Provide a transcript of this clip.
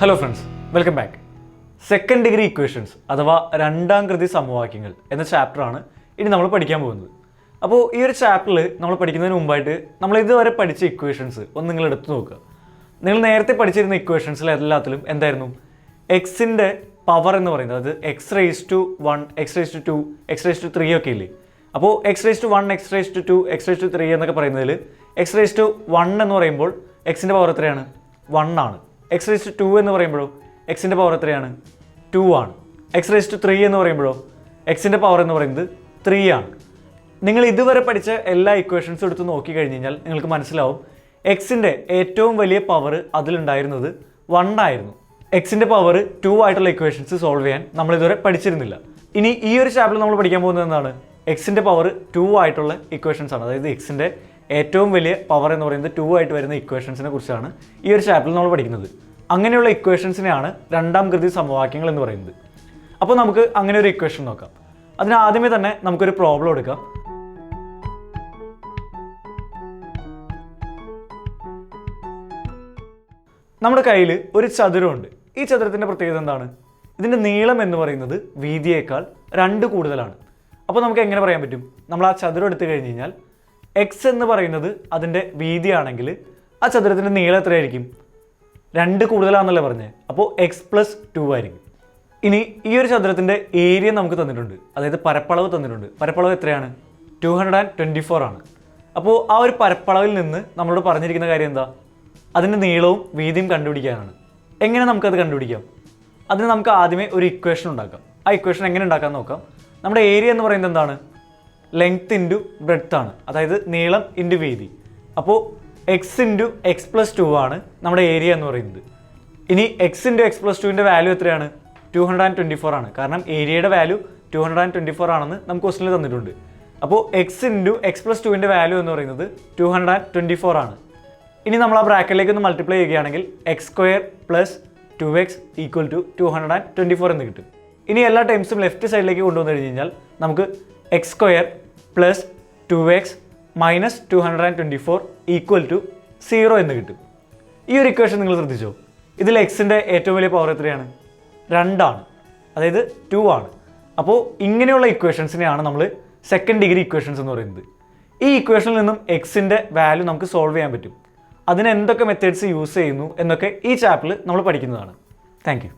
Hello friends, welcome back. Second degree equations അഥവാ രണ്ടാം കൃതി സമവാക്യങ്ങൾ എന്ന ചാപ്റ്ററാണ് ഇനി നമ്മൾ പഠിക്കാൻ പോകുന്നത്. അപ്പോൾ ഈ ഒരു ചാപ്റ്ററിൽ നമ്മൾ പഠിക്കുന്നതിന് മുമ്പായിട്ട് നമ്മൾ ഇതുവരെ പഠിച്ച ഇക്വേഷൻസ് ഒന്ന് നിങ്ങൾ എടുത്തു നോക്കുക. നിങ്ങൾ നേരത്തെ പഠിച്ചിരുന്ന ഇക്വേഷൻസിൽ എല്ലാത്തിലും എന്തായിരുന്നു? എക്സിൻ്റെ പവർ എന്ന് പറയുന്നത്, അതായത് x raise to 1, x raise to 2, x raise to 3 ഒക്കെ ഇല്ലേ? അപ്പോൾ x raise to 1, x raise to 2, x raise to 3 എന്നൊക്കെ പറയുന്നതിൽ എക്സ് റേസ് ടു 1 എന്ന് പറയുമ്പോൾ എക്സിൻ്റെ പവർ എത്രയാണ്? 1 ആണ്. എക്സ് റേസ് ടു 2 എന്ന് പറയുമ്പോഴോ എക്സിൻ്റെ പവർ എത്രയാണ്? 2 ആണ്. എക്സ് റേസ് ടു 3 എന്ന് പറയുമ്പോഴോ എക്സിൻ്റെ പവർ എന്ന് പറയുന്നത് 3 ആണ്. നിങ്ങൾ ഇതുവരെ പഠിച്ച എല്ലാ ഇക്വേഷൻസും എടുത്ത് നോക്കിക്കഴിഞ്ഞ് കഴിഞ്ഞാൽ നിങ്ങൾക്ക് മനസ്സിലാവും എക്സിൻ്റെ ഏറ്റവും വലിയ പവർ അതിലുണ്ടായിരുന്നത് 1 ആയിരുന്നു. എക്സിൻ്റെ പവർ 2 ആയിട്ടുള്ള ഇക്വേഷൻസ് സോൾവ് ചെയ്യാൻ നമ്മൾ ഇതുവരെ പഠിച്ചിരുന്നില്ല. ഇനി ഈ ഒരു ചാപ്റ്ററിൽ നമ്മൾ പഠിക്കാൻ പോകുന്നത് എന്താണ്? എക്സിൻ്റെ പവർ 2 ആയിട്ടുള്ള ഇക്വേഷൻസ് ആണ്. അതായത് എക്സിൻ്റെ ഏറ്റവും വലിയ പവർ എന്ന് പറയുന്നത് 2 ആയിട്ട് വരുന്ന ഇക്വേഷൻസിനെ കുറിച്ചാണ് ഈ ഒരു ചാപ്റ്ററിൽ നമ്മൾ പഠിക്കുന്നത്. അങ്ങനെയുള്ള ഇക്വേഷൻസിനെയാണ് രണ്ടാം കൃതി സമവാക്യങ്ങൾ എന്ന് പറയുന്നത്. അപ്പോൾ നമുക്ക് അങ്ങനെ ഒരു ഇക്വേഷൻ നോക്കാം. അതിന് ആദ്യമേ തന്നെ നമുക്കൊരു പ്രോബ്ലം എടുക്കാം. നമ്മുടെ കയ്യിൽ ഒരു ചതുരമുണ്ട്. ഈ ചതുരത്തിൻ്റെ പ്രത്യേകത എന്താണ്? ഇതിൻ്റെ നീളം എന്ന് പറയുന്നത് വീതിയേക്കാൾ 2 കൂടുതലാണ്. അപ്പോൾ നമുക്ക് എങ്ങനെ പറയാൻ പറ്റും? നമ്മൾ ആ ചതുരം എടുത്തു കഴിഞ്ഞ് കഴിഞ്ഞാൽ എക്സ് എന്ന് പറയുന്നത് അതിൻ്റെ വീതിയാണെങ്കിൽ ആ ചതുരത്തിൻ്റെ നീളം എത്രയായിരിക്കും? 2 കൂടുതലാണെന്നല്ലേ പറഞ്ഞത്. അപ്പോൾ എക്സ് പ്ലസ് 2 ആയിരിക്കും. ഇനി ഈ ഒരു ചതുരത്തിൻ്റെ ഏരിയ നമുക്ക് തന്നിട്ടുണ്ട്, അതായത് പരപ്പളവ് തന്നിട്ടുണ്ട്. പരപ്പളവ് എത്രയാണ്? 224 ആണ്. അപ്പോൾ ആ ഒരു പരപ്പളവിൽ നിന്ന് നമ്മളോട് പറഞ്ഞിരിക്കുന്ന കാര്യം എന്താ? അതിൻ്റെ നീളവും വീതിയും കണ്ടുപിടിക്കാനാണ്. എങ്ങനെ നമുക്കത് കണ്ടുപിടിക്കാം? അതിന് നമുക്ക് ആദ്യമേ ഒരു ഇക്വേഷൻ ഉണ്ടാക്കാം. ആ ഇക്വേഷൻ എങ്ങനെ ഉണ്ടാക്കാൻ നോക്കാം. നമ്മുടെ ഏരിയ എന്ന് പറയുന്നത് എന്താണ്? ലെങ്ത് ഇൻറ്റു ബ്രെഡ്ത്ത് ആണ്, അതായത് നീളം ഇൻറ്റു വീതി. അപ്പോൾ എക്സ് ഇൻറ്റു എക്സ് പ്ലസ് 2 ആണ് നമ്മുടെ ഏരിയ എന്ന് പറയുന്നത്. ഇനി എക്സ് ഇൻറ്റു എക്സ് പ്ലസ് 2ൻ്റെ വാല്യൂ എത്രയാണ്? 224 ആണ്. കാരണം ഏരിയയുടെ വാല്യൂ 224 ആണെന്ന് നമുക്ക് ക്വസ്റ്റനിൽ തന്നിട്ടുണ്ട്. അപ്പോൾ എക്സ് ഇൻറ്റു എക്സ് പ്ലസ് 2ൻ്റെ വാല്യൂ എന്ന് പറയുന്നത് 224 ആണ്. ഇനി നമ്മൾ ആ ബ്രാക്കറ്റിലേക്ക് ഒന്ന് മൾട്ടിപ്ലൈ ചെയ്യുകയാണെങ്കിൽ x square plus 2x equal to 224 എന്ന് കിട്ടും. ഇനി എല്ലാ ടൈംസും ലെഫ്റ്റ് സൈഡിലേക്ക് കൊണ്ടുവന്നു കഴിഞ്ഞ് കഴിഞ്ഞാൽ നമുക്ക് x square plus 2x minus 224 equal to 0 എന്ന് കിട്ടും. ഈ ഒരു ഇക്വേഷൻ നിങ്ങൾ ശ്രദ്ധിച്ചോ? ഇതിൽ എക്സിൻ്റെ ഏറ്റവും വലിയ പവർ എത്രയാണ്? 2 ആണ്, അതായത് 2 ആണ്. അപ്പോൾ ഇങ്ങനെയുള്ള ഇക്വേഷൻസിനെയാണ് നമ്മൾ സെക്കൻഡ് ഡിഗ്രി ഇക്വേഷൻസ് എന്ന് പറയുന്നത്. ഈ ഇക്വേഷനിൽ നിന്നും എക്സിൻ്റെ വാല്യൂ നമുക്ക് സോൾവ് ചെയ്യാൻ പറ്റും. അതിന് എന്തൊക്കെ മെത്തേഡ്സ് യൂസ് ചെയ്യുന്നു എന്നൊക്കെ ഈ ചാപ്റ്ററിൽ നമ്മൾ പഠിക്കുന്നതാണ്. Thank you.